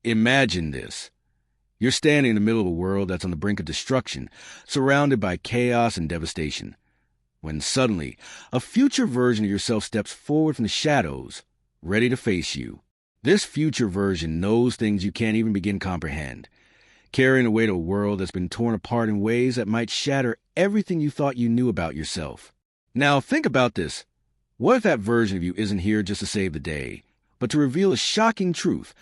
Imagine this. You're standing in the middle of a world that's on the brink of destruction, surrounded by chaos and devastation, when suddenly a future version of yourself steps forward from the shadows, ready to face you. This future version knows things you can't even begin to comprehend, carrying the weight of a world that's been torn apart in ways that might shatter everything you thought you knew about yourself. Now think about this. What if that version of you isn't here just to save the day, but to reveal a shocking truth,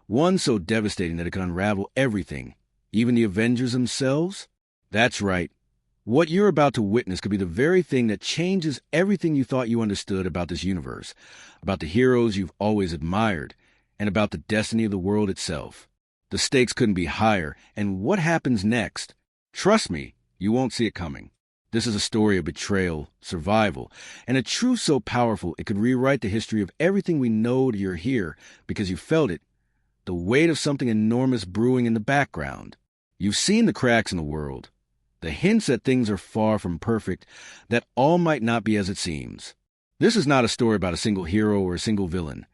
one so devastating that it can unravel everything, even the Avengers themselves? That's right. What you're about to witness could be the very thing that changes everything you thought you understood about this universe, about the heroes you've always admired, and about the destiny of the world itself. The stakes couldn't be higher, and what happens next? Trust me, you won't see it coming. This is a story of betrayal, survival, and a truth so powerful it could rewrite the history of everything we know you're here because you felt it, the weight of something enormous brewing in the background. You've seen the cracks in the world, the hints that things are far from perfect, that all might not be as it seems. This is not a story about a single hero or a single villain.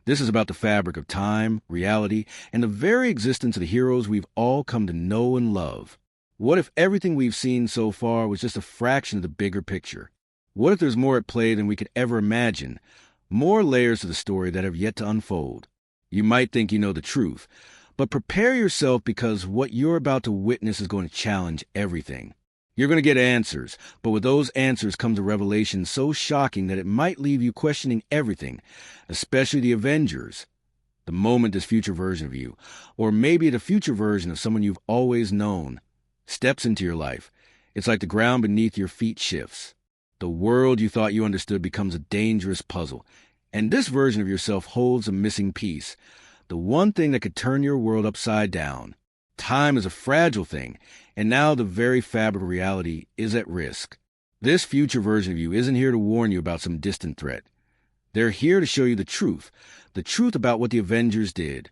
This is about the fabric of time, reality, and the very existence of the heroes we've all come to know and love. What if everything we've seen so far was just a fraction of the bigger picture? What if there's more at play than we could ever imagine, more layers to the story that have yet to unfold? You might think you know the truth, but prepare yourself because what you're about to witness is going to challenge everything. You're going to get answers, but with those answers comes a revelation so shocking that it might leave you questioning everything, especially the Avengers. The moment this future version of you, or maybe the future version of someone you've always known, steps into your life, it's like the ground beneath your feet shifts. The world you thought you understood becomes a dangerous puzzle, and this version of yourself holds a missing piece, the one thing that could turn your world upside down. Time is a fragile thing, and now the very fabric of reality is at risk. This future version of you isn't here to warn you about some distant threat. They're here to show you the truth about what the Avengers did,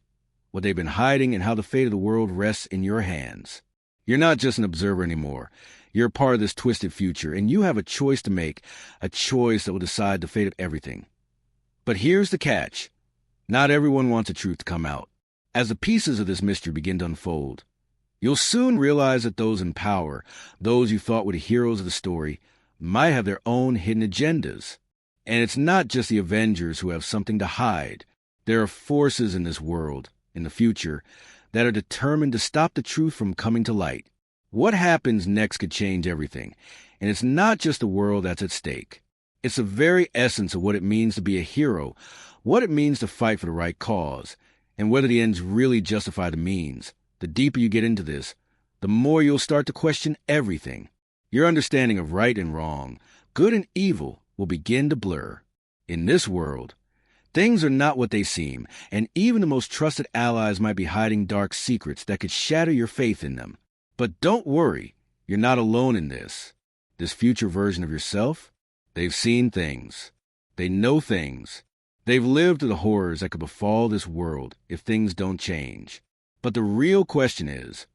what they've been hiding, and how the fate of the world rests in your hands. You're not just an observer anymore. You're a part of this twisted future, and you have a choice to make, a choice that will decide the fate of everything. But here's the catch. Not everyone wants the truth to come out. As the pieces of this mystery begin to unfold, you'll soon realize that those in power, those you thought were the heroes of the story, might have their own hidden agendas. And it's not just the Avengers who have something to hide. There are forces in this world, in the future, that are determined to stop the truth from coming to light. What happens next could change everything, and it's not just the world that's at stake. It's the very essence of what it means to be a hero, what it means to fight for the right cause, and whether the ends really justify the means. The deeper you get into this, the more you'll start to question everything. Your understanding of right and wrong, good and evil, will begin to blur. In this world, things are not what they seem, and even the most trusted allies might be hiding dark secrets that could shatter your faith in them. But don't worry, you're not alone in this. This future version of yourself, they've seen things. They know things. They've lived through the horrors that could befall this world if things don't change. But the real question is,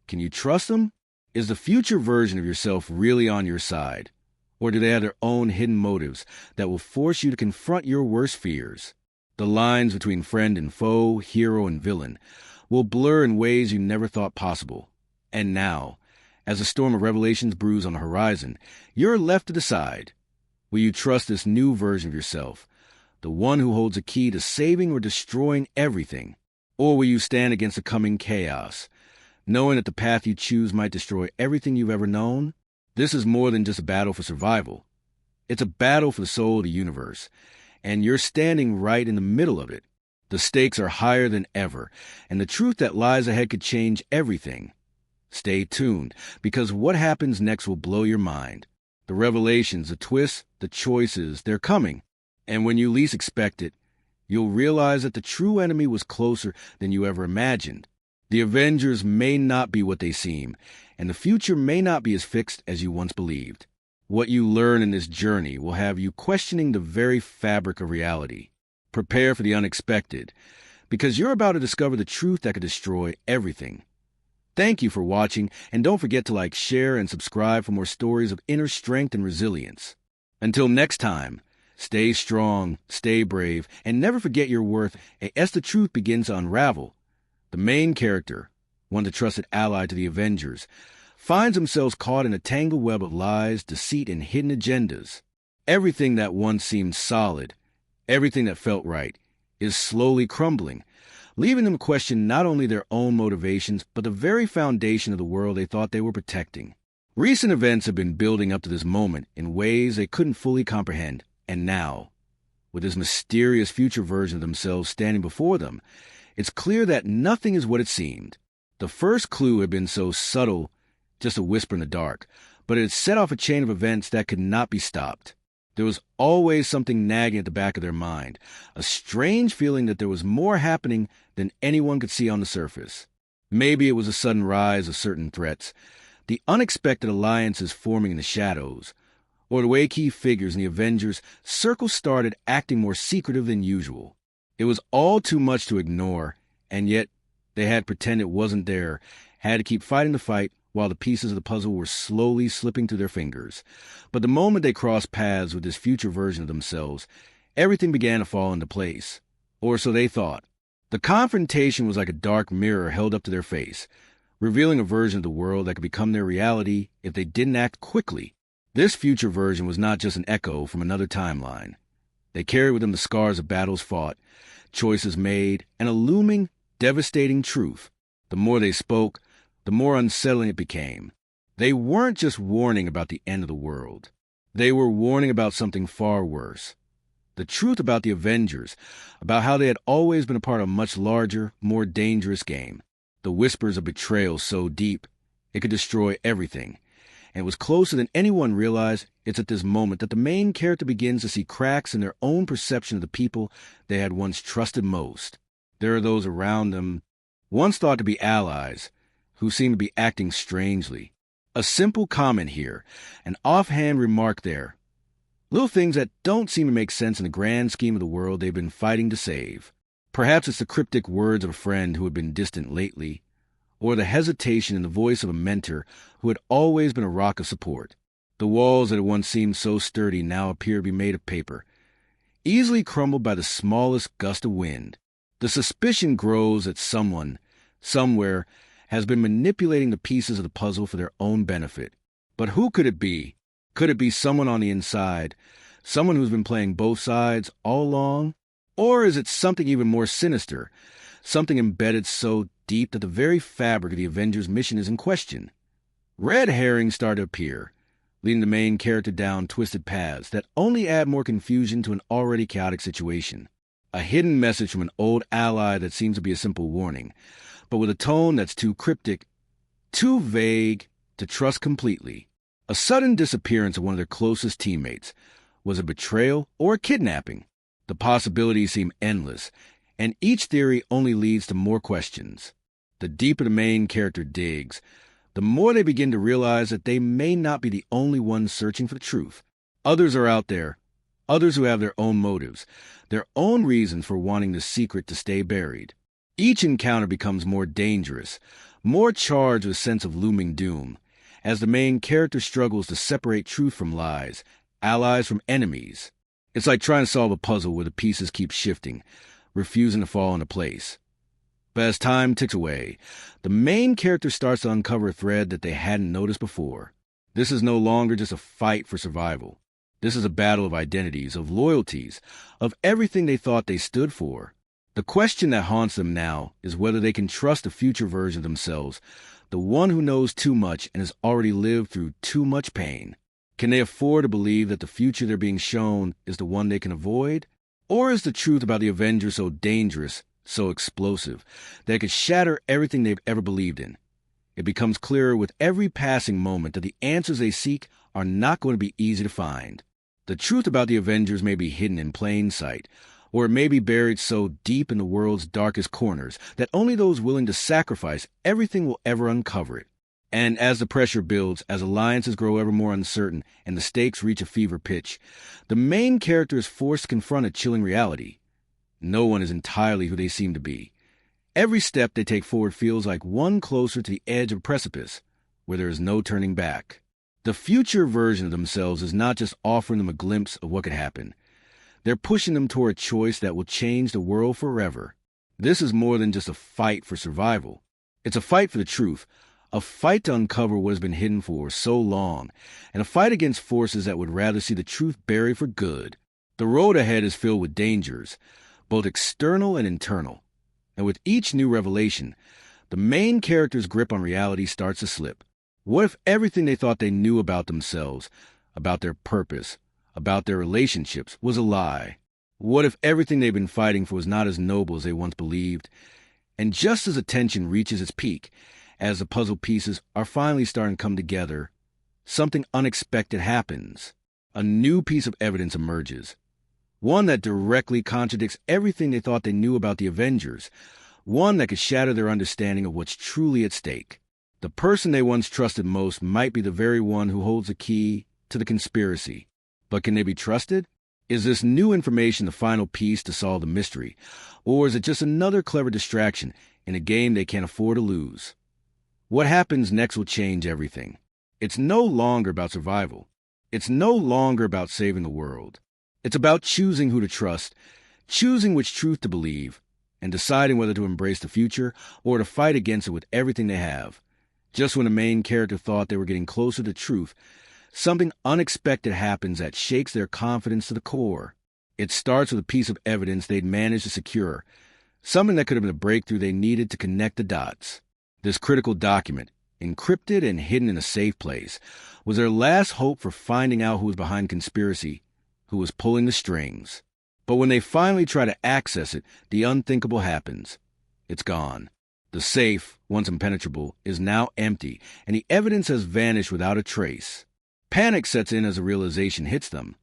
can you trust them? Is the future version of yourself really on your side? Or do they have their own hidden motives that will force you to confront your worst fears? The lines between friend and foe, hero and villain, will blur in ways you never thought possible. And now, as a storm of revelations brews on the horizon, you're left to decide. Will you trust this new version of yourself, the one who holds a key to saving or destroying everything? Or will you stand against the coming chaos, knowing that the path you choose might destroy everything you've ever known? This is more than just a battle for survival. It's a battle for the soul of the universe, and you're standing right in the middle of it. The stakes are higher than ever, and the truth that lies ahead could change everything. Stay tuned, because what happens next will blow your mind. The revelations, the twists, the choices, they're coming. And when you least expect it, you'll realize that the true enemy was closer than you ever imagined. The Avengers may not be what they seem, and the future may not be as fixed as you once believed. What you learn in this journey will have you questioning the very fabric of reality. Prepare for the unexpected, because you're about to discover the truth that could destroy everything. Thank you for watching, and don't forget to like, share, and subscribe for more stories of inner strength and resilience. Until next time, stay strong, stay brave, and never forget your worth as the truth begins to unravel. The main character, one the trusted ally to the Avengers, finds themselves caught in a tangled web of lies, deceit, and hidden agendas. Everything that once seemed solid, everything that felt right, is slowly crumbling, leaving them to question not only their own motivations, but the very foundation of the world they thought they were protecting. Recent events have been building up to this moment in ways they couldn't fully comprehend, and now, with this mysterious future version of themselves standing before them, it's clear that nothing is what it seemed. The first clue had been so subtle, just a whisper in the dark, but it had set off a chain of events that could not be stopped. There was always something nagging at the back of their mind, a strange feeling that there was more happening than anyone could see on the surface. Maybe it was a sudden rise of certain threats, the unexpected alliances forming in the shadows, or the way key figures in the Avengers' circle started acting more secretive than usual. It was all too much to ignore, and yet they had pretended it wasn't there, had to keep fighting the fight while the pieces of the puzzle were slowly slipping through their fingers. But the moment they crossed paths with this future version of themselves, everything began to fall into place. Or so they thought. The confrontation was like a dark mirror held up to their face, revealing a version of the world that could become their reality if they didn't act quickly. This future version was not just an echo from another timeline. They carried with them the scars of battles fought, choices made, and a looming, devastating truth. The more they spoke, the more unsettling it became. They weren't just warning about the end of the world. They were warning about something far worse. The truth about the Avengers, about how they had always been a part of a much larger, more dangerous game. The whispers of betrayal so deep, it could destroy everything. And it was closer than anyone realized. It's at this moment that the main character begins to see cracks in their own perception of the people they had once trusted most. There are those around them, once thought to be allies, who seem to be acting strangely. A simple comment here, an offhand remark there. Little things that don't seem to make sense in the grand scheme of the world they've been fighting to save. Perhaps it's the cryptic words of a friend who had been distant lately, or the hesitation in the voice of a mentor who had always been a rock of support. The walls that had once seemed so sturdy now appear to be made of paper, easily crumbled by the smallest gust of wind. The suspicion grows that someone, somewhere, has been manipulating the pieces of the puzzle for their own benefit. But who could it be? Could it be someone on the inside, someone who's been playing both sides all along? Or is it something even more sinister, something embedded so deep that the very fabric of the Avengers' mission is in question? Red herrings start to appear, leading the main character down twisted paths that only add more confusion to an already chaotic situation. A hidden message from an old ally that seems to be a simple warning, but with a tone that's too cryptic, too vague to trust completely. A sudden disappearance of one of their closest teammates. Was it betrayal or kidnapping? The possibilities seem endless, and each theory only leads to more questions. The deeper the main character digs, the more they begin to realize that they may not be the only ones searching for the truth. Others are out there, others who have their own motives, their own reasons for wanting the secret to stay buried. Each encounter becomes more dangerous, more charged with a sense of looming doom, as the main character struggles to separate truth from lies, allies from enemies. It's like trying to solve a puzzle where the pieces keep shifting, refusing to fall into place. But as time ticks away, the main character starts to uncover a thread that they hadn't noticed before. This is no longer just a fight for survival. This is a battle of identities, of loyalties, of everything they thought they stood for. The question that haunts them now is whether they can trust a future version of themselves, the one who knows too much and has already lived through too much pain. Can they afford to believe that the future they're being shown is the one they can avoid? Or is the truth about the Avengers so dangerous, so explosive, that it could shatter everything they've ever believed in? It becomes clearer with every passing moment that the answers they seek are not going to be easy to find. The truth about the Avengers may be hidden in plain sight, or it may be buried so deep in the world's darkest corners that only those willing to sacrifice everything will ever uncover it. And as the pressure builds, as alliances grow ever more uncertain, and the stakes reach a fever pitch, the main character is forced to confront a chilling reality. No one is entirely who they seem to be. Every step they take forward feels like one closer to the edge of a precipice, where there is no turning back. The future version of themselves is not just offering them a glimpse of what could happen. They're pushing them toward a choice that will change the world forever. This is more than just a fight for survival. It's a fight for the truth, a fight to uncover what has been hidden for so long, and a fight against forces that would rather see the truth buried for good. The road ahead is filled with dangers, both external and internal. And with each new revelation, the main character's grip on reality starts to slip. What if everything they thought they knew about themselves, about their purpose, about their relationships, was a lie? What if everything they've been fighting for was not as noble as they once believed? And just as the tension reaches its peak, as the puzzle pieces are finally starting to come together, something unexpected happens. A new piece of evidence emerges. One that directly contradicts everything they thought they knew about the Avengers. One that could shatter their understanding of what's truly at stake. The person they once trusted most might be the very one who holds the key to the conspiracy. But can they be trusted? Is this new information the final piece to solve the mystery? Or is it just another clever distraction in a game they can't afford to lose? What happens next will change everything. It's no longer about survival. It's no longer about saving the world. It's about choosing who to trust, choosing which truth to believe, and deciding whether to embrace the future or to fight against it with everything they have. Just when the main character thought they were getting closer to truth, something unexpected happens that shakes their confidence to the core. It starts with a piece of evidence they'd managed to secure, something that could have been a breakthrough they needed to connect the dots. This critical document, encrypted and hidden in a safe place, was their last hope for finding out who was behind conspiracy, who was pulling the strings. But when they finally try to access it, the unthinkable happens. It's gone. The safe, once impenetrable, is now empty, and the evidence has vanished without a trace. Panic sets in as a realization hits them.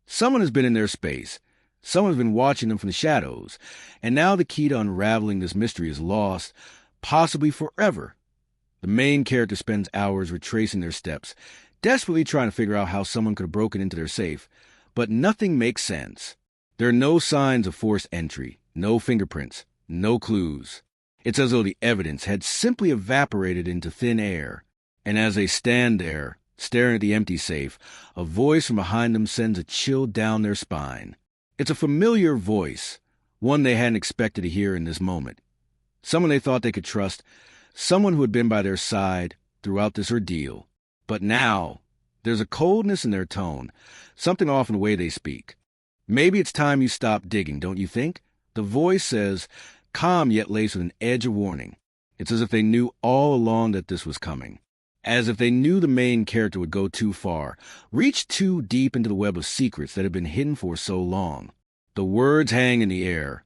Someone has been in their space. Someone's been watching them from the shadows. And now the key to unraveling this mystery is lost, possibly forever. The main character spends hours retracing their steps, desperately trying to figure out how someone could have broken into their safe. But nothing makes sense. There are no signs of forced entry, no fingerprints, no clues. It's as though the evidence had simply evaporated into thin air. And as they stand there, staring at the empty safe, a voice from behind them sends a chill down their spine. It's a familiar voice, one they hadn't expected to hear in this moment. Someone they thought they could trust, someone who had been by their side throughout this ordeal. But now, there's a coldness in their tone, something off in the way they speak. Maybe it's time you stop digging, don't you think? The voice says, calm yet laced with an edge of warning. It's as if they knew all along that this was coming. As if they knew the main character would go too far, reach too deep into the web of secrets that had been hidden for so long. The words hang in the air,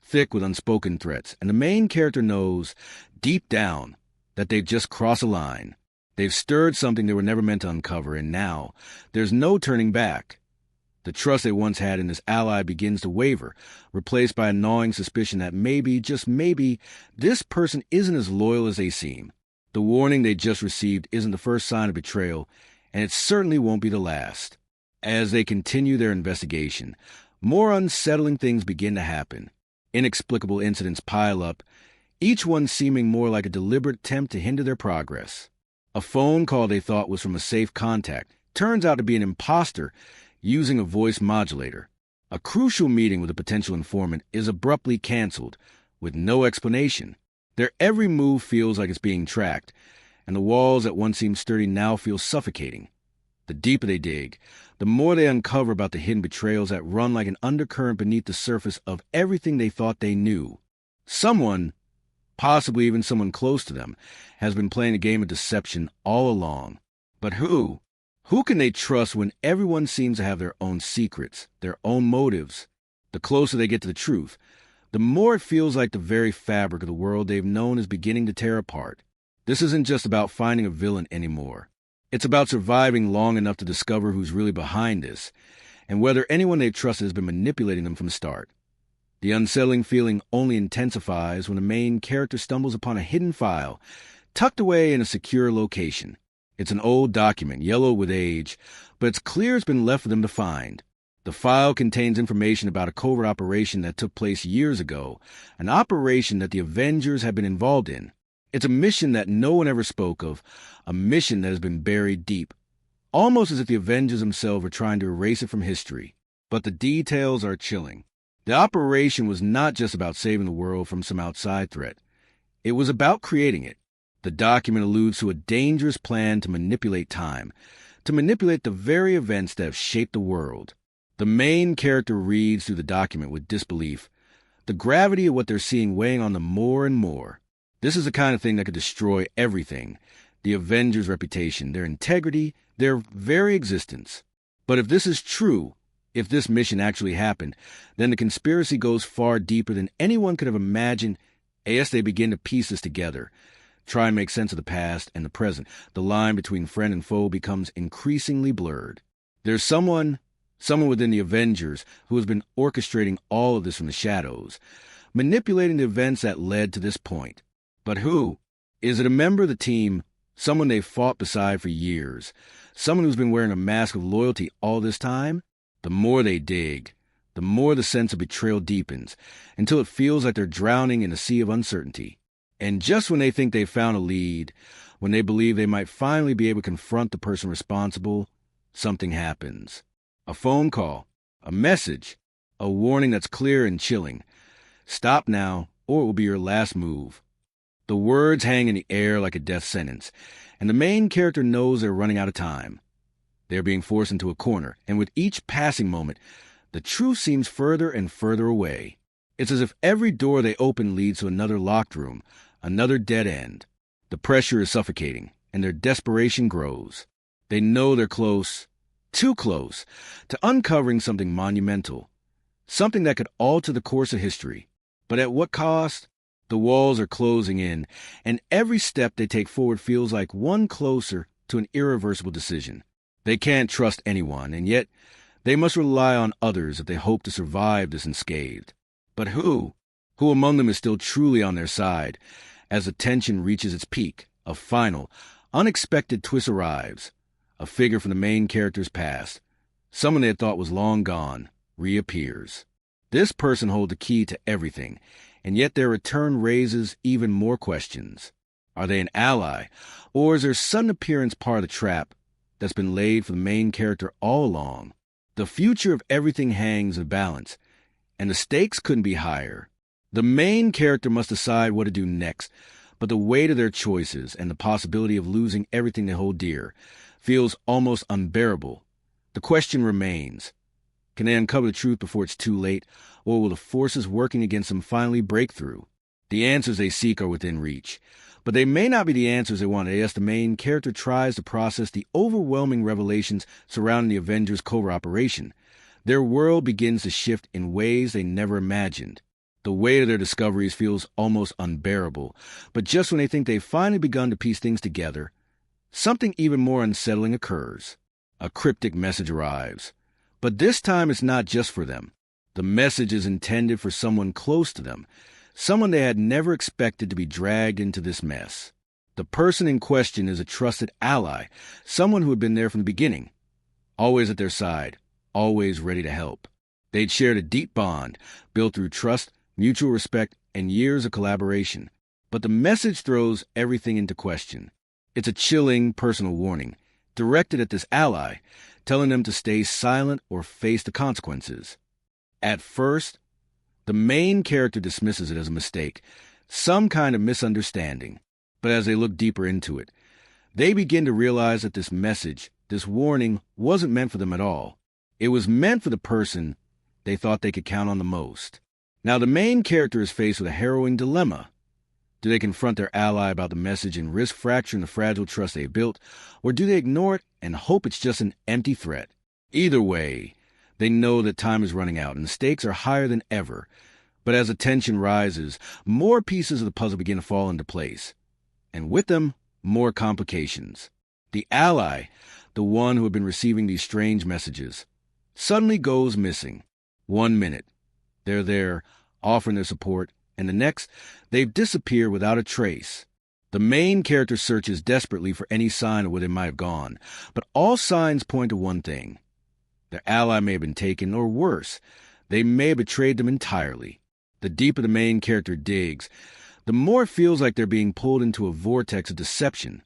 thick with unspoken threats, and the main character knows, deep down, that they've just crossed a line. They've stirred something they were never meant to uncover, and now there's no turning back. The trust they once had in this ally begins to waver, replaced by a gnawing suspicion that maybe, just maybe, this person isn't as loyal as they seem. The warning they just received isn't the first sign of betrayal, and it certainly won't be the last. As they continue their investigation, more unsettling things begin to happen. Inexplicable incidents pile up, each one seeming more like a deliberate attempt to hinder their progress. A phone call they thought was from a safe contact turns out to be an imposter using a voice modulator. A crucial meeting with a potential informant is abruptly canceled, with no explanation. Their every move feels like it's being tracked, and the walls that once seemed sturdy now feel suffocating. The deeper they dig, the more they uncover about the hidden betrayals that run like an undercurrent beneath the surface of everything they thought they knew. Someone, possibly even someone close to them, has been playing a game of deception all along. But who? Who can they trust when everyone seems to have their own secrets, their own motives? The closer they get to the truth, the more it feels like the very fabric of the world they've known is beginning to tear apart. This isn't just about finding a villain anymore. It's about surviving long enough to discover who's really behind this, and whether anyone they've trusted has been manipulating them from the start. The unsettling feeling only intensifies when the main character stumbles upon a hidden file, tucked away in a secure location. It's an old document, yellowed with age, but it's clear it's been left for them to find. The file contains information about a covert operation that took place years ago, an operation that the Avengers have been involved in. It's a mission that no one ever spoke of, a mission that has been buried deep, almost as if the Avengers themselves are trying to erase it from history. But the details are chilling. The operation was not just about saving the world from some outside threat. It was about creating it. The document alludes to a dangerous plan to manipulate time, to manipulate the very events that have shaped the world. The main character reads through the document with disbelief, the gravity of what they're seeing weighing on them more and more. This is the kind of thing that could destroy everything, the Avengers' reputation, their integrity, their very existence. But if this is true, if this mission actually happened, then the conspiracy goes far deeper than anyone could have imagined. As they begin to piece this together, try and make sense of the past and the present, the line between friend and foe becomes increasingly blurred. There's someone within the Avengers who has been orchestrating all of this from the shadows, manipulating the events that led to this point. But who? Is it a member of the team, someone they've fought beside for years, someone who's been wearing a mask of loyalty all this time? The more they dig, the more the sense of betrayal deepens, until it feels like they're drowning in a sea of uncertainty. And just when they think they've found a lead, when they believe they might finally be able to confront the person responsible, something happens. A phone call, a message, a warning that's clear and chilling. Stop now, or it will be your last move. The words hang in the air like a death sentence, and the main character knows they're running out of time. They're being forced into a corner, and with each passing moment, the truth seems further and further away. It's as if every door they open leads to another locked room, another dead end. The pressure is suffocating, and their desperation grows. They know they're close, too close, to uncovering something monumental, something that could alter the course of history. But at what cost? The walls are closing in, and every step they take forward feels like one closer to an irreversible decision. They can't trust anyone, and yet they must rely on others if they hope to survive this unscathed. But who? Who among them is still truly on their side? As the tension reaches its peak, a final, unexpected twist arrives. A figure from the main character's past, someone they had thought was long gone, reappears. This person holds the key to everything, and yet their return raises even more questions. Are they an ally, or is their sudden appearance part of the trap that's been laid for the main character all along? The future of everything hangs in the balance, and the stakes couldn't be higher. The main character must decide what to do next, but the weight of their choices and the possibility of losing everything they hold dear feels almost unbearable. The question remains, can they uncover the truth before it's too late, or will the forces working against them finally break through? The answers they seek are within reach, but they may not be the answers they want as the main character tries to process the overwhelming revelations surrounding the Avengers' covert operation. Their world begins to shift in ways they never imagined. The weight of their discoveries feels almost unbearable, but just when they think they've finally begun to piece things together, something even more unsettling occurs. A cryptic message arrives. But this time it's not just for them. The message is intended for someone close to them, someone they had never expected to be dragged into this mess. The person in question is a trusted ally, someone who had been there from the beginning, always at their side, always ready to help. They'd shared a deep bond, built through trust, mutual respect, and years of collaboration. But the message throws everything into question. It's a chilling personal warning, directed at this ally, telling them to stay silent or face the consequences. At first, the main character dismisses it as a mistake, some kind of misunderstanding. But as they look deeper into it, they begin to realize that this message, this warning, wasn't meant for them at all. It was meant for the person they thought they could count on the most. Now the main character is faced with a harrowing dilemma. Do they confront their ally about the message and risk fracturing the fragile trust they built, or do they ignore it and hope it's just an empty threat? Either way, they know that time is running out and the stakes are higher than ever. But as the tension rises, more pieces of the puzzle begin to fall into place. And with them, more complications. The ally, the one who had been receiving these strange messages, suddenly goes missing. 1 minute, they're there, offering their support, and the next, they've disappeared without a trace. The main character searches desperately for any sign of where they might have gone, but all signs point to one thing. Their ally may have been taken, or worse, they may have betrayed them entirely. The deeper the main character digs, the more it feels like they're being pulled into a vortex of deception,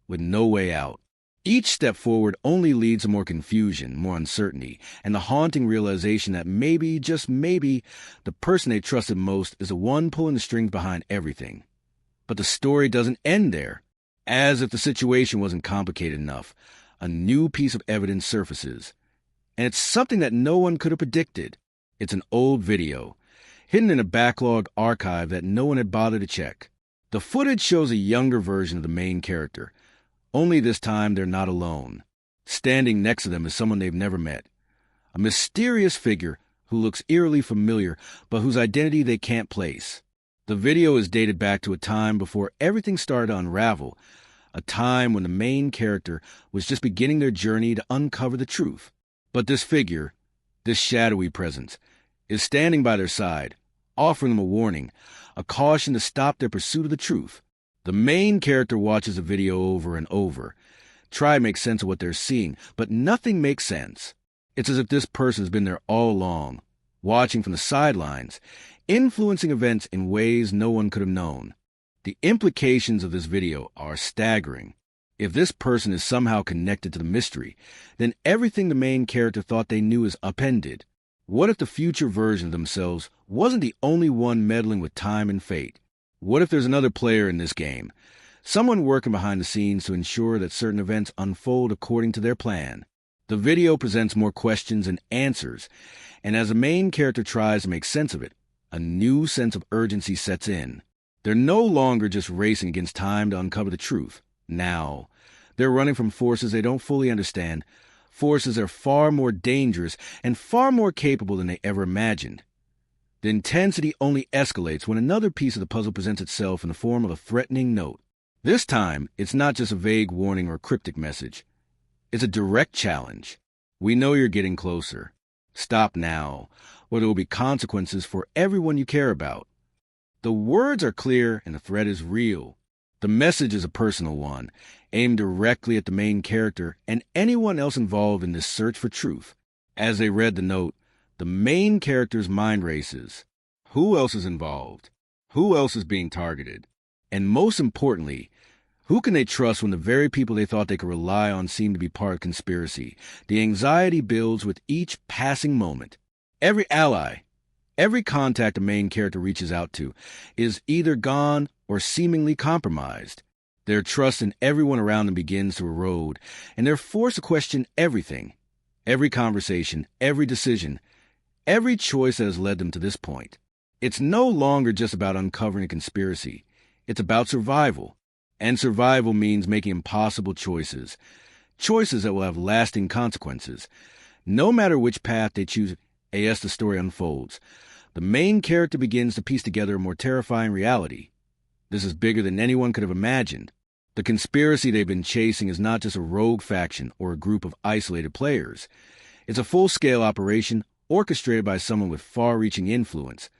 with no way out. Each step forward only leads to more confusion, more uncertainty, and the haunting realization that maybe, just maybe, the person they trusted most is the one pulling the strings behind everything. But the story doesn't end there. As if the situation wasn't complicated enough, a new piece of evidence surfaces. And it's something that no one could have predicted. It's an old video, hidden in a backlog archive that no one had bothered to check. The footage shows a younger version of the main character, only this time they're not alone. Standing next to them is someone they've never met. A mysterious figure who looks eerily familiar, but whose identity they can't place. The video is dated back to a time before everything started to unravel, a time when the main character was just beginning their journey to uncover the truth. But this figure, this shadowy presence, is standing by their side, offering them a warning, a caution to stop their pursuit of the truth. The main character watches the video over and over, try to make sense of what they're seeing, but nothing makes sense. It's as if this person's been there all along, watching from the sidelines, influencing events in ways no one could have known. The implications of this video are staggering. If this person is somehow connected to the mystery, then everything the main character thought they knew is upended. What if the future version of themselves wasn't the only one meddling with time and fate? What if there's another player in this game, someone working behind the scenes to ensure that certain events unfold according to their plan? The video presents more questions and answers, and as the main character tries to make sense of it, a new sense of urgency sets in. They're no longer just racing against time to uncover the truth. Now, they're running from forces they don't fully understand, forces that are far more dangerous and far more capable than they ever imagined. The intensity only escalates when another piece of the puzzle presents itself in the form of a threatening note. This time, it's not just a vague warning or a cryptic message. It's a direct challenge. We know you're getting closer. Stop now, or there will be consequences for everyone you care about. The words are clear and the threat is real. The message is a personal one, aimed directly at the main character and anyone else involved in this search for truth. As they read the note, the main character's mind races. Who else is involved? Who else is being targeted? And most importantly, who can they trust when the very people they thought they could rely on seem to be part of conspiracy? The anxiety builds with each passing moment. Every ally, every contact the main character reaches out to, is either gone or seemingly compromised. Their trust in everyone around them begins to erode, and they're forced to question everything. Every conversation, every decision, every choice that has led them to this point. It's no longer just about uncovering a conspiracy. It's about survival. And survival means making impossible choices. Choices that will have lasting consequences. No matter which path they choose, as the story unfolds, the main character begins to piece together a more terrifying reality. This is bigger than anyone could have imagined. The conspiracy they've been chasing is not just a rogue faction or a group of isolated players. It's a full-scale operation orchestrated by someone with far-reaching influence,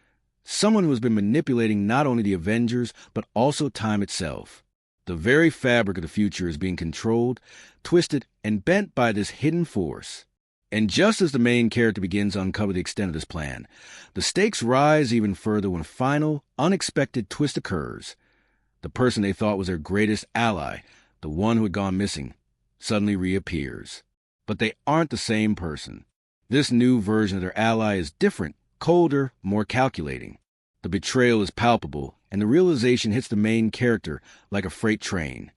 someone who has been manipulating not only the Avengers, but also time itself. The very fabric of the future is being controlled, twisted, and bent by this hidden force. And just as the main character begins to uncover the extent of this plan, the stakes rise even further when a final, unexpected twist occurs. The person they thought was their greatest ally, the one who had gone missing, suddenly reappears. But they aren't the same person. This new version of their ally is different, colder, more calculating. The betrayal is palpable, and the realization hits the main character like a freight train.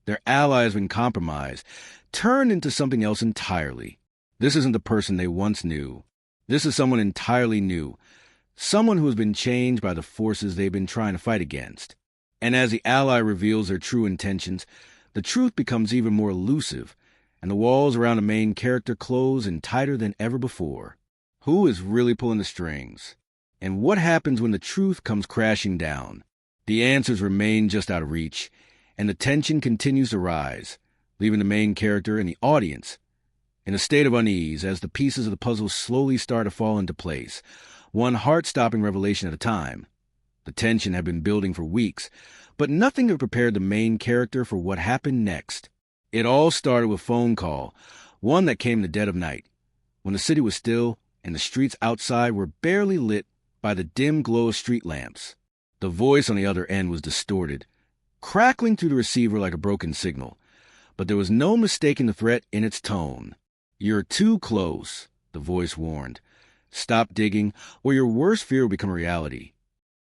Their ally has been compromised, turned into something else entirely. This isn't the person they once knew. This is someone entirely new, someone who has been changed by the forces they've been trying to fight against. And as the ally reveals their true intentions, the truth becomes even more elusive, and the walls around the main character close in tighter than ever before. Who is really pulling the strings? And what happens when the truth comes crashing down? The answers remain just out of reach, and the tension continues to rise, leaving the main character and the audience in a state of unease as the pieces of the puzzle slowly start to fall into place, one heart-stopping revelation at a time. The tension had been building for weeks, but nothing had prepared the main character for what happened next. It all started with a phone call, one that came in the dead of night, when the city was still and the streets outside were barely lit by the dim glow of street lamps. The voice on the other end was distorted, crackling through the receiver like a broken signal, but there was no mistaking the threat in its tone. "You're too close," the voice warned. "Stop digging, or your worst fear will become a reality."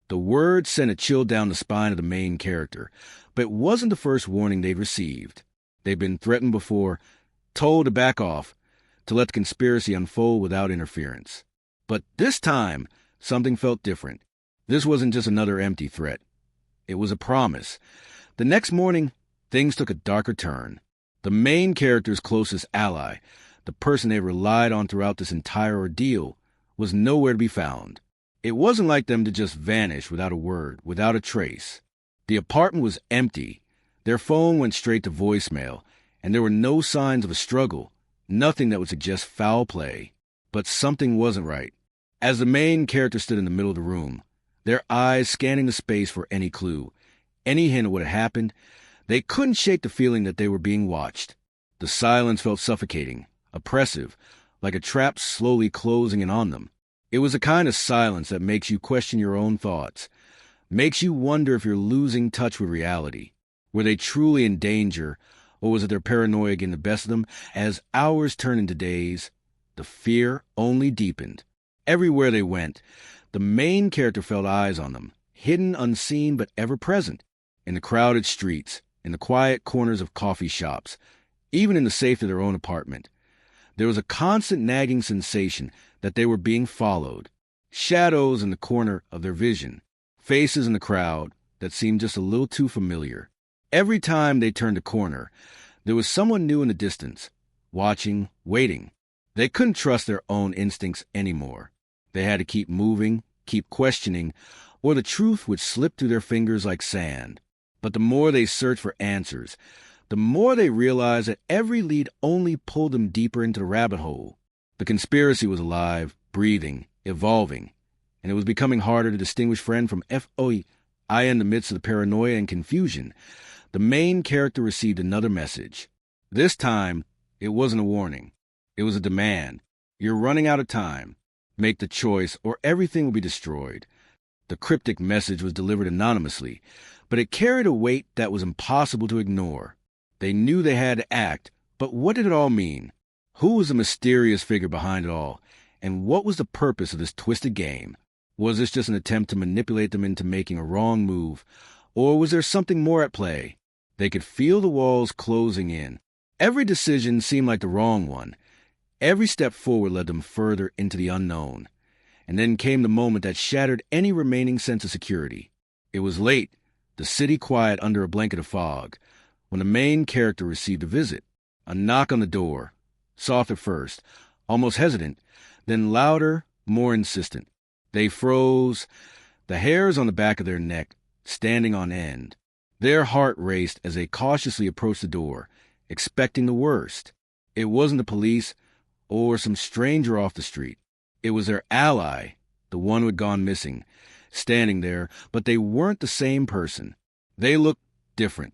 The words sent a chill down the spine of the main character, but it wasn't the first warning they'd received. They'd been threatened before, told to back off, to let the conspiracy unfold without interference. But this time, something felt different. This wasn't just another empty threat. It was a promise. The next morning, things took a darker turn. The main character's closest ally, the person they relied on throughout this entire ordeal, was nowhere to be found. It wasn't like them to just vanish without a word, without a trace. The apartment was empty. Their phone went straight to voicemail, and there were no signs of a struggle, nothing that would suggest foul play. But something wasn't right. As the main character stood in the middle of the room, their eyes scanning the space for any clue, any hint of what had happened, they couldn't shake the feeling that they were being watched. The silence felt suffocating, oppressive, like a trap slowly closing in on them. It was a kind of silence that makes you question your own thoughts, makes you wonder if you're losing touch with reality. Were they truly in danger, or was it their paranoia getting the best of them? As hours turned into days, the fear only deepened. Everywhere they went, the main character felt eyes on them, hidden, unseen, but ever present. In the crowded streets, in the quiet corners of coffee shops, even in the safety of their own apartment. There was a constant nagging sensation that they were being followed. Shadows in the corner of their vision, faces in the crowd that seemed just a little too familiar. Every time they turned a corner, there was someone new in the distance, watching, waiting. They couldn't trust their own instincts anymore. They had to keep moving, keep questioning, or the truth would slip through their fingers like sand. But the more they searched for answers, the more they realized that every lead only pulled them deeper into the rabbit hole. The conspiracy was alive, breathing, evolving, and it was becoming harder to distinguish friend from foe. In the midst of the paranoia and confusion, the main character received another message. This time, it wasn't a warning. It was a demand. "You're running out of time. Make the choice, or everything will be destroyed." The cryptic message was delivered anonymously, but it carried a weight that was impossible to ignore. They knew they had to act, but what did it all mean? Who was the mysterious figure behind it all? And what was the purpose of this twisted game? Was this just an attempt to manipulate them into making a wrong move? Or was there something more at play? They could feel the walls closing in. Every decision seemed like the wrong one. Every step forward led them further into the unknown. And then came the moment that shattered any remaining sense of security. It was late, the city quiet under a blanket of fog, when the main character received a visit. A knock on the door. Soft at first, almost hesitant, then louder, more insistent. They froze, the hairs on the back of their neck standing on end. Their heart raced as they cautiously approached the door, expecting the worst. It wasn't the police or some stranger off the street. It was their ally, the one who had gone missing, standing there, but they weren't the same person. They looked different,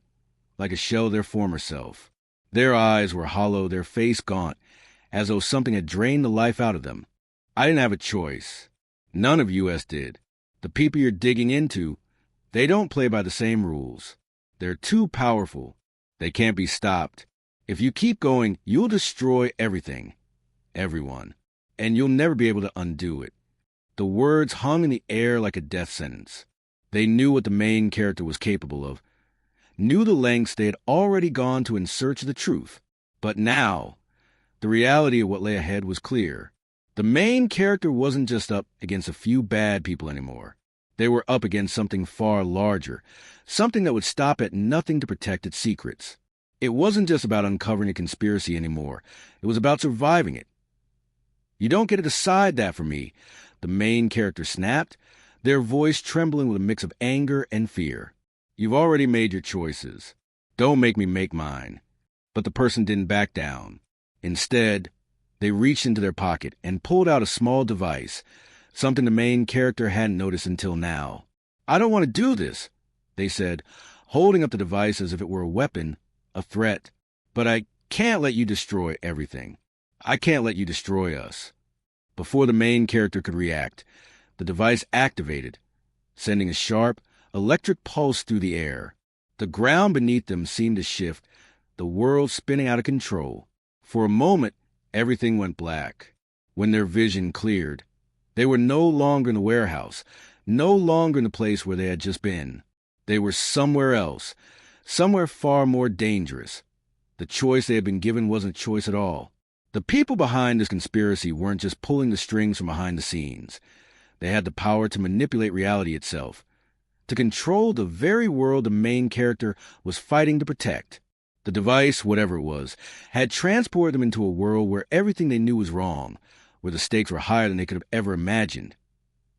like a shell of their former self. Their eyes were hollow, their face gaunt, as though something had drained the life out of them. I didn't have a choice. None of us did. The people you're digging into, they don't play by the same rules. They're too powerful. They can't be stopped. If you keep going, you'll destroy everything, everyone, and you'll never be able to undo it. The words hung in the air like a death sentence. They knew what the main character was capable of, knew the lengths they had already gone to in search of the truth. But now, the reality of what lay ahead was clear. The main character wasn't just up against a few bad people anymore. They were up against something far larger, something that would stop at nothing to protect its secrets. It wasn't just about uncovering a conspiracy anymore. It was about surviving it. "You don't get to decide that for me," the main character snapped, their voice trembling with a mix of anger and fear. "You've already made your choices. Don't make me make mine." But the person didn't back down. Instead, they reached into their pocket and pulled out a small device, something the main character hadn't noticed until now. "I don't want to do this," they said, holding up the device as if it were a weapon, a threat. "But I can't let you destroy everything. I can't let you destroy us." Before the main character could react, the device activated, sending a sharp, electric pulse through the air. The ground beneath them seemed to shift, the world spinning out of control. For a moment, everything went black. When their vision cleared, they were no longer in the warehouse, no longer in the place where they had just been. They were somewhere else, somewhere far more dangerous. The choice they had been given wasn't a choice at all. The people behind this conspiracy weren't just pulling the strings from behind the scenes. They had the power to manipulate reality itself, to control the very world the main character was fighting to protect. The device, whatever it was, had transported them into a world where everything they knew was wrong, where the stakes were higher than they could have ever imagined.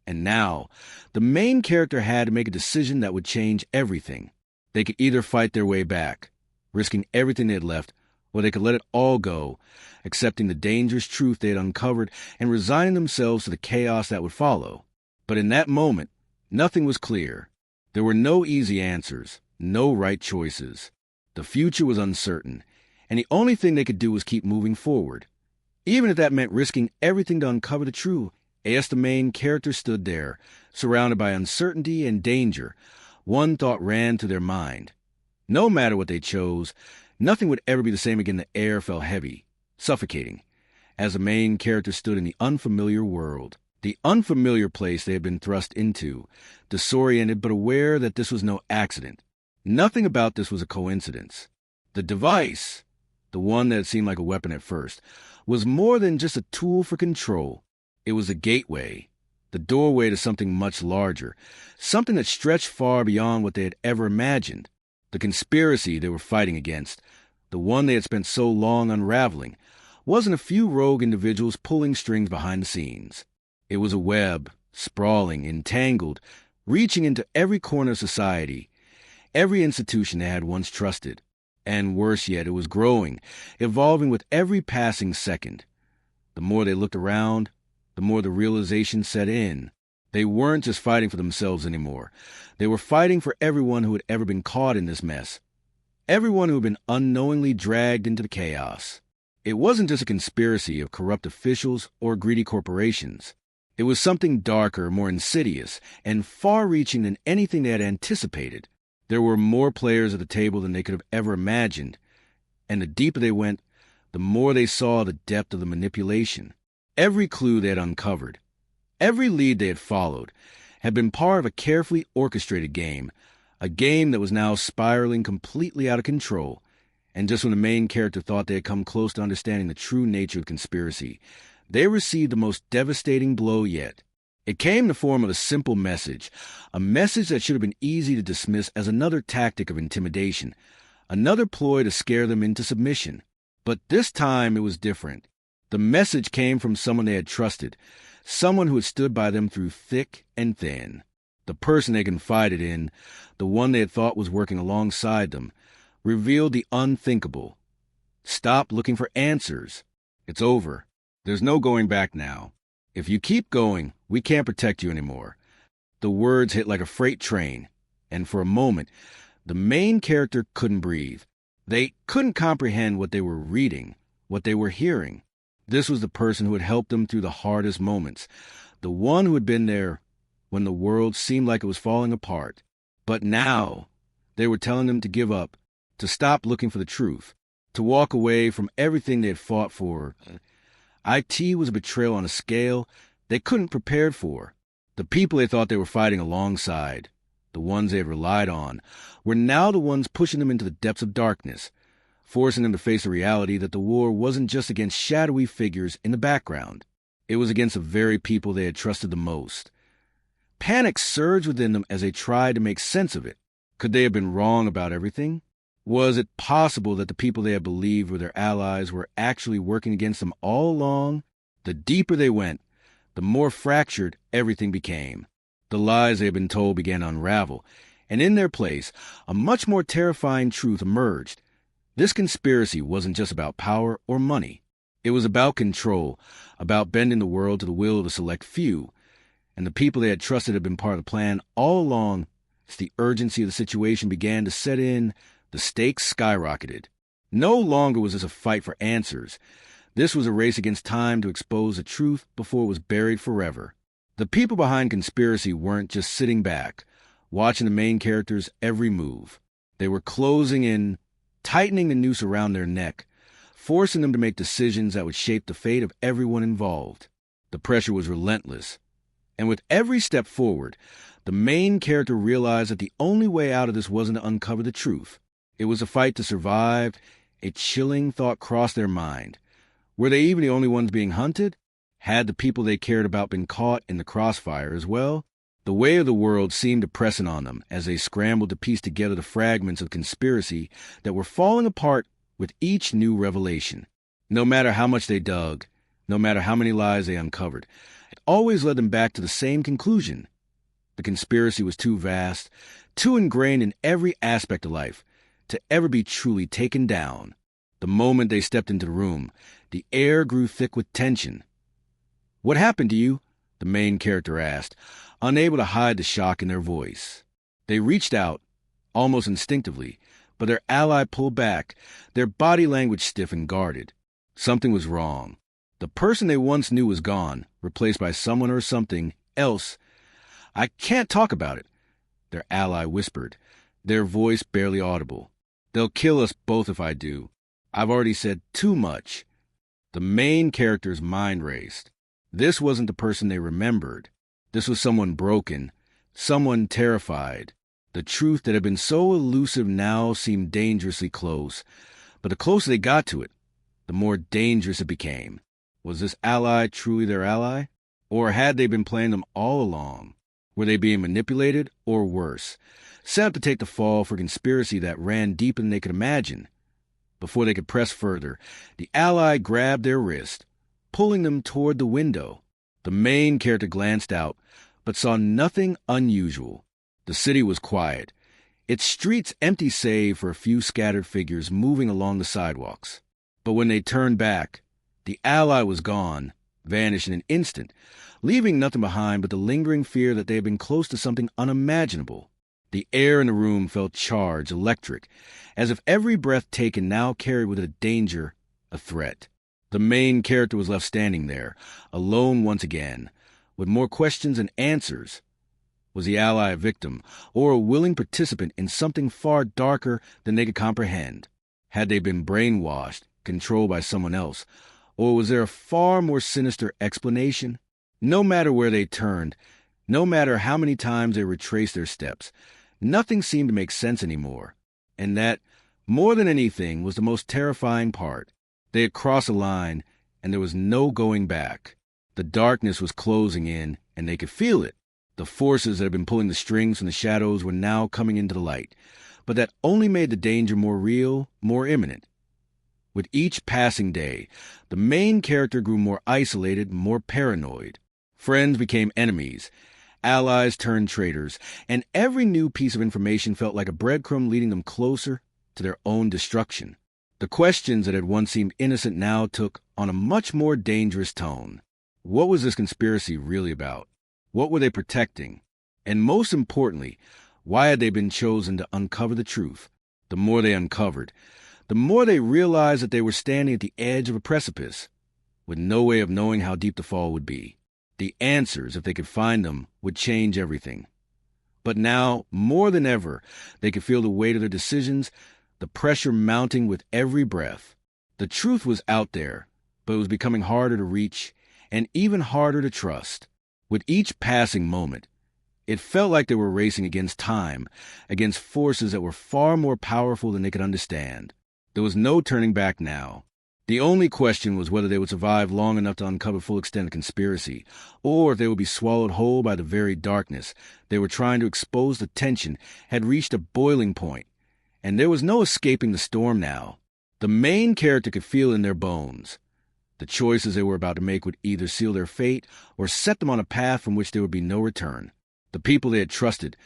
And now, the main character had to make a decision that would change everything. They could either fight their way back, risking everything they had left, or they could let it all go, accepting the dangerous truth they had uncovered and resigning themselves to the chaos that would follow. But in that moment, nothing was clear. There were no easy answers, no right choices. The future was uncertain, and the only thing they could do was keep moving forward. Even if that meant risking everything to uncover the truth, as the main character stood there, surrounded by uncertainty and danger, one thought ran through their mind. No matter what they chose, nothing would ever be the same again. The air felt heavy, suffocating, as the main character stood in the unfamiliar world. The unfamiliar place they had been thrust into, disoriented but aware that this was no accident. Nothing about this was a coincidence. The device, the one that seemed like a weapon at first, was more than just a tool for control. It was a gateway, the doorway to something much larger, something that stretched far beyond what they had ever imagined. The conspiracy they were fighting against, the one they had spent so long unraveling, wasn't a few rogue individuals pulling strings behind the scenes. It was a web, sprawling, entangled, reaching into every corner of society, every institution they had once trusted. And worse yet, it was growing, evolving with every passing second. The more they looked around, the more the realization set in. They weren't just fighting for themselves anymore. They were fighting for everyone who had ever been caught in this mess. Everyone who had been unknowingly dragged into the chaos. It wasn't just a conspiracy of corrupt officials or greedy corporations. It was something darker, more insidious, and far-reaching than anything they had anticipated. There were more players at the table than they could have ever imagined, and the deeper they went, the more they saw the depth of the manipulation. Every clue they had uncovered, every lead they had followed, had been part of a carefully orchestrated game, a game that was now spiraling completely out of control. And just when the main character thought they had come close to understanding the true nature of the conspiracy, they received the most devastating blow yet. It came in the form of a simple message, a message that should have been easy to dismiss as another tactic of intimidation, another ploy to scare them into submission. But this time it was different. The message came from someone they had trusted, someone who had stood by them through thick and thin. The person they confided in, the one they had thought was working alongside them, revealed the unthinkable. Stop looking for answers. It's over. There's no going back now. If you keep going, we can't protect you anymore. The words hit like a freight train, and for a moment, the main character couldn't breathe. They couldn't comprehend what they were reading, what they were hearing. This was the person who had helped them through the hardest moments, the one who had been there when the world seemed like it was falling apart. But now, they were telling them to give up, to stop looking for the truth, to walk away from everything they had fought for. IT was a betrayal on a scale they couldn't prepare for. The people they thought they were fighting alongside, the ones they had relied on, were now the ones pushing them into the depths of darkness, forcing them to face the reality that the war wasn't just against shadowy figures in the background. It was against the very people they had trusted the most. Panic surged within them as they tried to make sense of it. Could they have been wrong about everything? Was it possible that the people they had believed were their allies were actually working against them all along? The deeper they went, the more fractured everything became. The lies they had been told began to unravel, and in their place, a much more terrifying truth emerged. This conspiracy wasn't just about power or money. It was about control, about bending the world to the will of a select few. And the people they had trusted had been part of the plan all along. As the urgency of the situation began to set in, the stakes skyrocketed. No longer was this a fight for answers. This was a race against time to expose the truth before it was buried forever. The people behind conspiracy weren't just sitting back, watching the main character's every move. They were closing in, tightening the noose around their neck, forcing them to make decisions that would shape the fate of everyone involved. The pressure was relentless, and with every step forward, the main character realized that the only way out of this wasn't to uncover the truth. It was a fight to survive. A chilling thought crossed their mind. Were they even the only ones being hunted? Had the people they cared about been caught in the crossfire as well? The weight of the world seemed depressing on them as they scrambled to piece together the fragments of conspiracy that were falling apart with each new revelation. No matter how much they dug, no matter how many lies they uncovered, it always led them back to the same conclusion. The conspiracy was too vast, too ingrained in every aspect of life, to ever be truly taken down. The moment they stepped into the room, the air grew thick with tension. "What happened to you?" the main character asked, unable to hide the shock in their voice. They reached out, almost instinctively, but their ally pulled back, their body language stiff and guarded. Something was wrong. The person they once knew was gone, replaced by someone or something else. "I can't talk about it," their ally whispered, their voice barely audible. "They'll kill us both if I do. I've already said too much." The main character's mind raced. This wasn't the person they remembered. This was someone broken, someone terrified. The truth that had been so elusive now seemed dangerously close. But the closer they got to it, the more dangerous it became. Was this ally truly their ally? Or had they been playing them all along? Were they being manipulated, or worse, set up to take the fall for conspiracy that ran deeper than they could imagine? Before they could press further, the ally grabbed their wrist, pulling them toward the window. The main character glanced out, but saw nothing unusual. The city was quiet, its streets empty save for a few scattered figures moving along the sidewalks. But when they turned back, the ally was gone, vanished in an instant, leaving nothing behind but the lingering fear that they had been close to something unimaginable. The air in the room felt charged, electric, as if every breath taken now carried with it a danger, a threat. The main character was left standing there, alone once again, with more questions than answers. Was the ally a victim, or a willing participant in something far darker than they could comprehend? Had they been brainwashed, controlled by someone else, or was there a far more sinister explanation? No matter where they turned, no matter how many times they retraced their steps, nothing seemed to make sense anymore. And that, more than anything, was the most terrifying part. They had crossed a line, and there was no going back. The darkness was closing in, and they could feel it. The forces that had been pulling the strings from the shadows were now coming into the light, but that only made the danger more real, more imminent. With each passing day, the main character grew more isolated, more paranoid. Friends became enemies, allies turned traitors, and every new piece of information felt like a breadcrumb leading them closer to their own destruction. The questions that had once seemed innocent now took on a much more dangerous tone. What was this conspiracy really about? What were they protecting? And most importantly, why had they been chosen to uncover the truth? The more they uncovered, the more they realized that they were standing at the edge of a precipice, with no way of knowing how deep the fall would be. The answers, if they could find them, would change everything. But now, more than ever, they could feel the weight of their decisions, the pressure mounting with every breath. The truth was out there, but it was becoming harder to reach, and even harder to trust. With each passing moment, it felt like they were racing against time, against forces that were far more powerful than they could understand. There was no turning back now. The only question was whether they would survive long enough to uncover full extent of conspiracy, or if they would be swallowed whole by the very darkness they were trying to expose. The tension had reached a boiling point, and there was no escaping the storm now. The main character could feel in their bones. The choices they were about to make would either seal their fate or set them on a path from which there would be no return. The people they had trusted,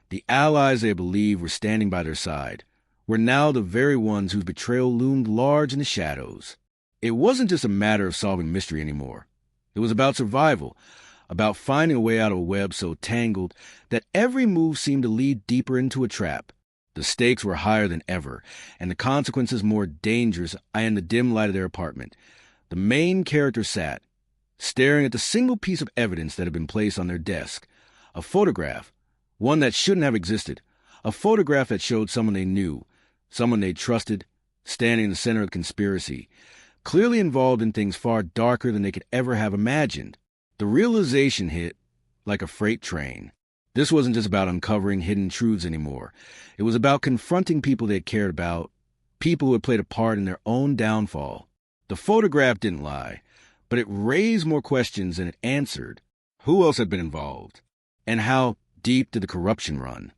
the allies they had believed were standing by their side, were now the very ones whose betrayal loomed large in the shadows. It wasn't just a matter of solving mystery anymore. It was about survival, about finding a way out of a web so tangled that every move seemed to lead deeper into a trap. The stakes were higher than ever, and the consequences more dangerous. In the dim light of their apartment, the main character sat, staring at the single piece of evidence that had been placed on their desk. A photograph, one that shouldn't have existed. A photograph that showed someone they knew, someone they trusted, standing in the center of the conspiracy, clearly involved in things far darker than they could ever have imagined. The realization hit like a freight train. This wasn't just about uncovering hidden truths anymore. It was about confronting people they had cared about, people who had played a part in their own downfall. The photograph didn't lie, but it raised more questions than it answered. Who else had been involved? And how deep did the corruption run?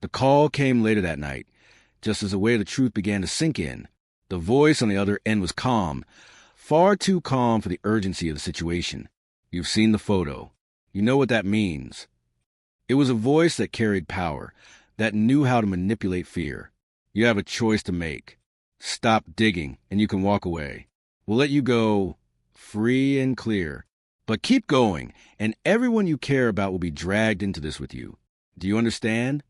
The call came later that night, just as the weight of the truth began to sink in. The voice on the other end was calm, far too calm for the urgency of the situation. You've seen the photo. You know what that means. It was a voice that carried power, that knew how to manipulate fear. You have a choice to make. Stop digging, and you can walk away. We'll let you go free and clear. But keep going, and everyone you care about will be dragged into this with you. Do you understand?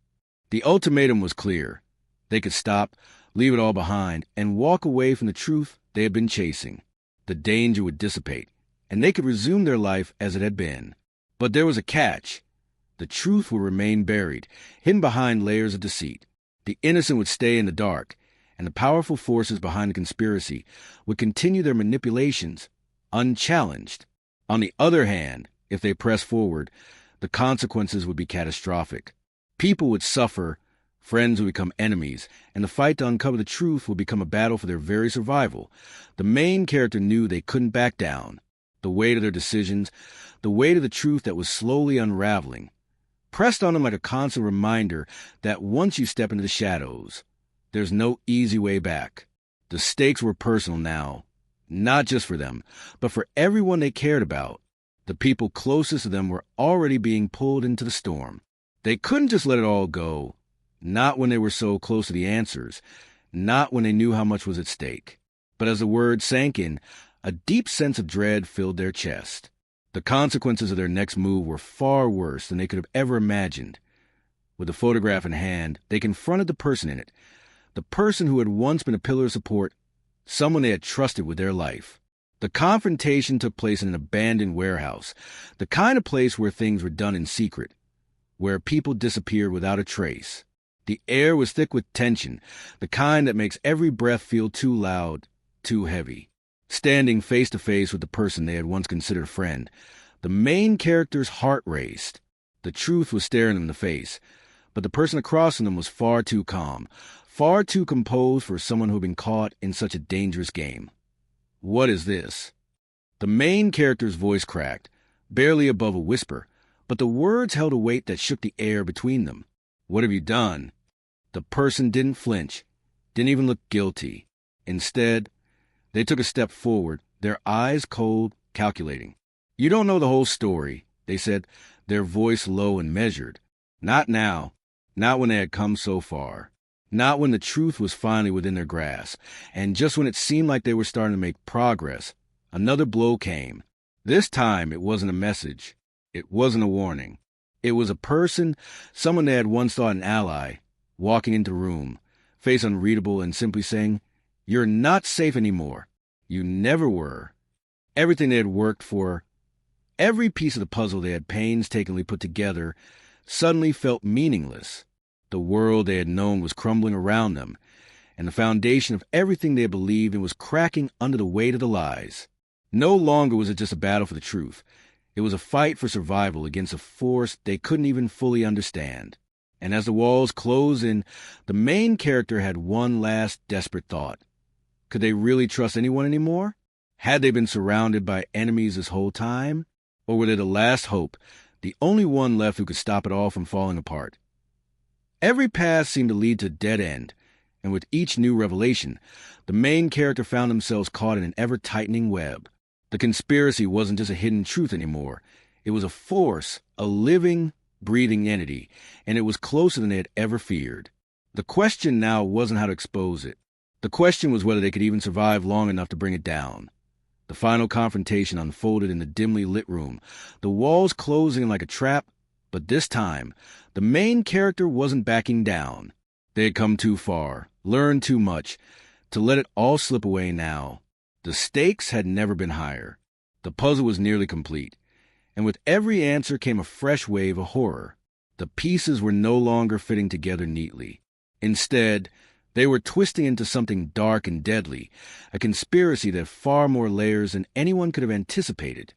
The ultimatum was clear. They could stop, leave it all behind, and walk away from the truth they had been chasing. The danger would dissipate, and they could resume their life as it had been. But there was a catch. The truth would remain buried, hidden behind layers of deceit. The innocent would stay in the dark, and the powerful forces behind the conspiracy would continue their manipulations unchallenged. On the other hand, if they pressed forward, the consequences would be catastrophic. People would suffer, friends would become enemies, and the fight to uncover the truth would become a battle for their very survival. The main character knew they couldn't back down. The weight of their decisions, the weight of the truth that was slowly unraveling, pressed on them like a constant reminder that once you step into the shadows, there's no easy way back. The stakes were personal now, not just for them, but for everyone they cared about. The people closest to them were already being pulled into the storm. They couldn't just let it all go, not when they were so close to the answers, not when they knew how much was at stake. But as the word sank in, a deep sense of dread filled their chest. The consequences of their next move were far worse than they could have ever imagined. With the photograph in hand, they confronted the person in it, the person who had once been a pillar of support, someone they had trusted with their life. The confrontation took place in an abandoned warehouse, the kind of place where things were done in secret, where people disappeared without a trace. The air was thick with tension, the kind that makes every breath feel too loud, too heavy. Standing face to face with the person they had once considered a friend, the main character's heart raced. The truth was staring them in the face, but the person across from them was far too calm, far too composed for someone who had been caught in such a dangerous game. What is this? The main character's voice cracked, barely above a whisper, but the words held a weight that shook the air between them. What have you done? The person didn't flinch, didn't even look guilty. Instead, they took a step forward, their eyes cold, calculating. You don't know the whole story, they said, their voice low and measured. Not now, not when they had come so far, not when the truth was finally within their grasp, and just when it seemed like they were starting to make progress, another blow came. This time it wasn't a message, it wasn't a warning. It was a person, someone they had once thought an ally, walking into the room, face unreadable and simply saying, "You're not safe anymore. You never were." Everything they had worked for, every piece of the puzzle they had painstakingly put together, suddenly felt meaningless. The world they had known was crumbling around them, and the foundation of everything they had believed in was cracking under the weight of the lies. No longer was it just a battle for the truth. It was a fight for survival against a force they couldn't even fully understand. And as the walls closed in, the main character had one last desperate thought. Could they really trust anyone anymore? Had they been surrounded by enemies this whole time? Or were they the last hope, the only one left who could stop it all from falling apart? Every path seemed to lead to a dead end, and with each new revelation, the main character found themselves caught in an ever-tightening web. The conspiracy wasn't just a hidden truth anymore. It was a force, a living, breathing entity, and it was closer than they had ever feared. The question now wasn't how to expose it. The question was whether they could even survive long enough to bring it down. The final confrontation unfolded in the dimly lit room, the walls closing like a trap, but this time, the main character wasn't backing down. They had come too far, learned too much, to let it all slip away now. The stakes had never been higher. The puzzle was nearly complete, and with every answer came a fresh wave of horror. The pieces were no longer fitting together neatly. Instead, They were twisting into something dark and deadly, a conspiracy that had far more layers than anyone could have anticipated.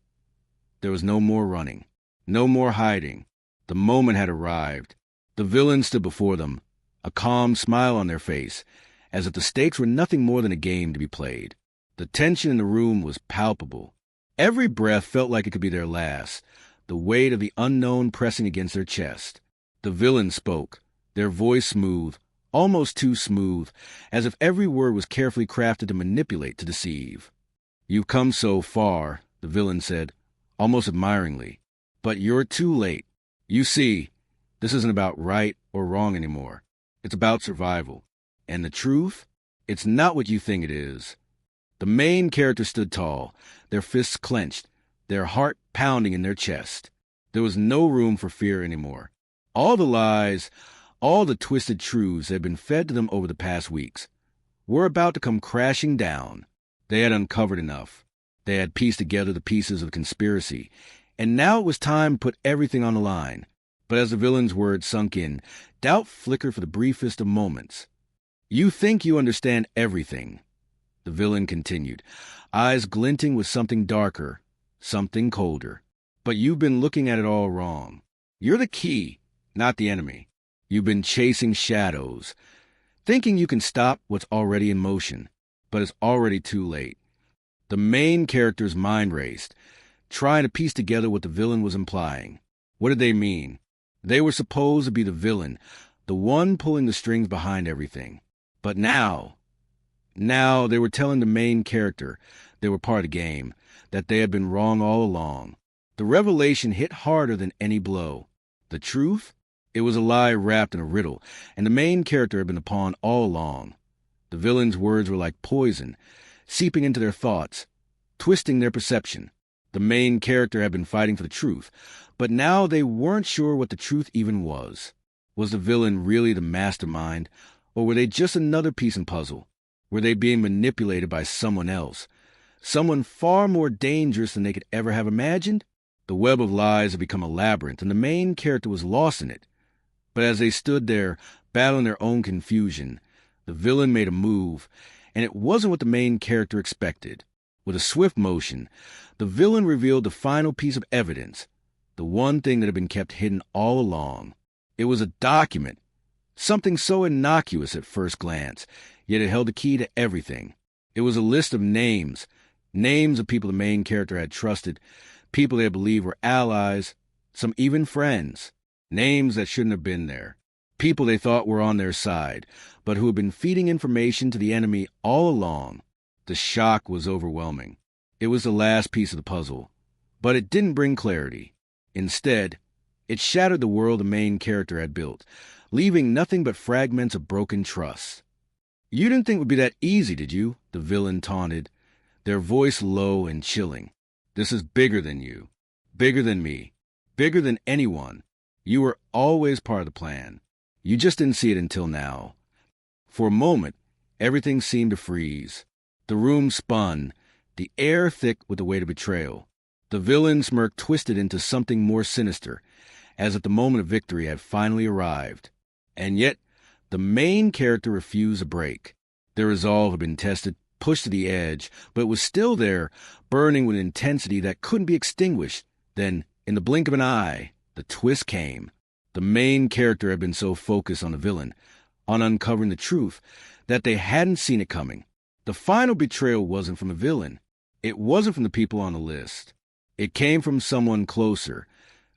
There was no more running, no more hiding. The moment had arrived. The villain stood before them, a calm smile on their face, as if the stakes were nothing more than a game to be played. The tension in the room was palpable. Every breath felt like it could be their last, the weight of the unknown pressing against their chest. The villain spoke, their voice smooth, almost too smooth, as if every word was carefully crafted to manipulate, to deceive. "You've come so far," the villain said, almost admiringly. "But you're too late. You see, this isn't about right or wrong anymore. It's about survival. And the truth? It's not what you think it is." The main character stood tall, their fists clenched, their heart pounding in their chest. There was no room for fear anymore. All the lies, all the twisted truths that had been fed to them over the past weeks were about to come crashing down. They had uncovered enough. They had pieced together the pieces of the conspiracy, and now it was time to put everything on the line. But as the villain's words sunk in, doubt flickered for the briefest of moments. "You think you understand everything," the villain continued, eyes glinting with something darker, something colder. "But you've been looking at it all wrong. You're the key, not the enemy. You've been chasing shadows, thinking you can stop what's already in motion, but it's already too late." The main character's mind raced, trying to piece together what the villain was implying. What did they mean? They were supposed to be the villain, the one pulling the strings behind everything. But now they were telling the main character they were part of the game, that they had been wrong all along. The revelation hit harder than any blow. The truth? It was a lie wrapped in a riddle, and the main character had been the pawn all along. The villain's words were like poison, seeping into their thoughts, twisting their perception. The main character had been fighting for the truth, but now they weren't sure what the truth even was. Was the villain really the mastermind, or were they just another piece in the puzzle? Were they being manipulated by someone else? Someone far more dangerous than they could ever have imagined? The web of lies had become a labyrinth, and the main character was lost in it. But as they stood there, battling their own confusion, the villain made a move, and it wasn't what the main character expected. With a swift motion, the villain revealed the final piece of evidence, the one thing that had been kept hidden all along. It was a document, something so innocuous at first glance, yet it held the key to everything. It was a list of names of people the main character had trusted, people they believed were allies, some even friends, names that shouldn't have been there, people they thought were on their side, but who had been feeding information to the enemy all along. The shock was overwhelming. It was the last piece of the puzzle, but it didn't bring clarity. Instead, it shattered the world the main character had built, leaving nothing but fragments of broken trust. "You didn't think it would be that easy, did you?" the villain taunted, their voice low and chilling. "This is bigger than you, bigger than me, bigger than anyone. You were always part of the plan. You just didn't see it until now." For a moment, everything seemed to freeze. The room spun, the air thick with the weight of betrayal. The villain's smirk twisted into something more sinister, as if the moment of victory had finally arrived. And yet, the main character refused to break. Their resolve had been tested, pushed to the edge, but it was still there, burning with intensity that couldn't be extinguished. Then, in the blink of an eye, the twist came. The main character had been so focused on the villain, on uncovering the truth, that they hadn't seen it coming. The final betrayal wasn't from the villain. It wasn't from the people on the list. It came from someone closer,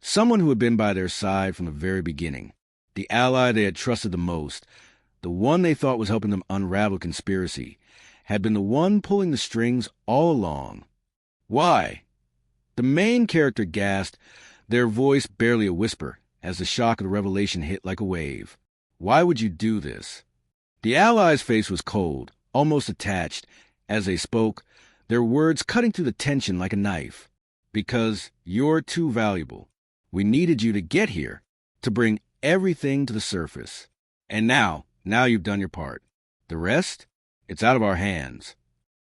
someone who had been by their side from the very beginning. The ally they had trusted the most, the one they thought was helping them unravel conspiracy, had been the one pulling the strings all along. "Why?" The main character gasped, their voice barely a whisper, as the shock of the revelation hit like a wave. "Why would you do this?" The ally's face was cold, almost attached, as they spoke, their words cutting through the tension like a knife. "Because you're too valuable. We needed you to get here, to bring everything to the surface. And now you've done your part. The rest? It's out of our hands."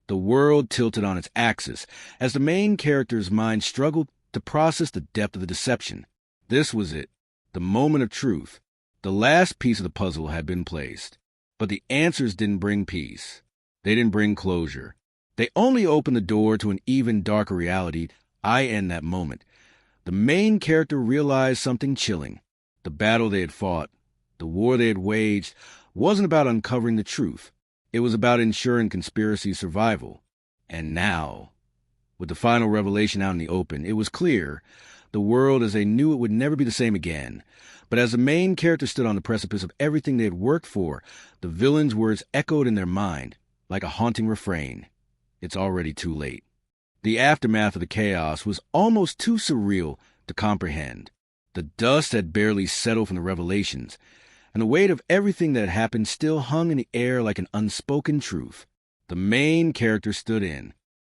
The world tilted on its axis as the main character's mind struggled to process the depth of the deception. This was it, the moment of truth. The last piece of the puzzle had been placed. But the answers didn't bring peace. They didn't bring closure. They only opened the door to an even darker reality. In that moment, the main character realized something chilling. The battle they had fought, the war they had waged, wasn't about uncovering the truth. It was about ensuring conspiracy's survival. And now, with the final revelation out in the open, it was clear the world as they knew it would never be the same again. But as the main character stood on the precipice of everything they had worked for, the villain's words echoed in their mind like a haunting refrain. It's already too late. The aftermath of the chaos was almost too surreal to comprehend. The dust had barely settled from the revelations, and the weight of everything that had happened still hung in the air like an unspoken truth. The main character stood in,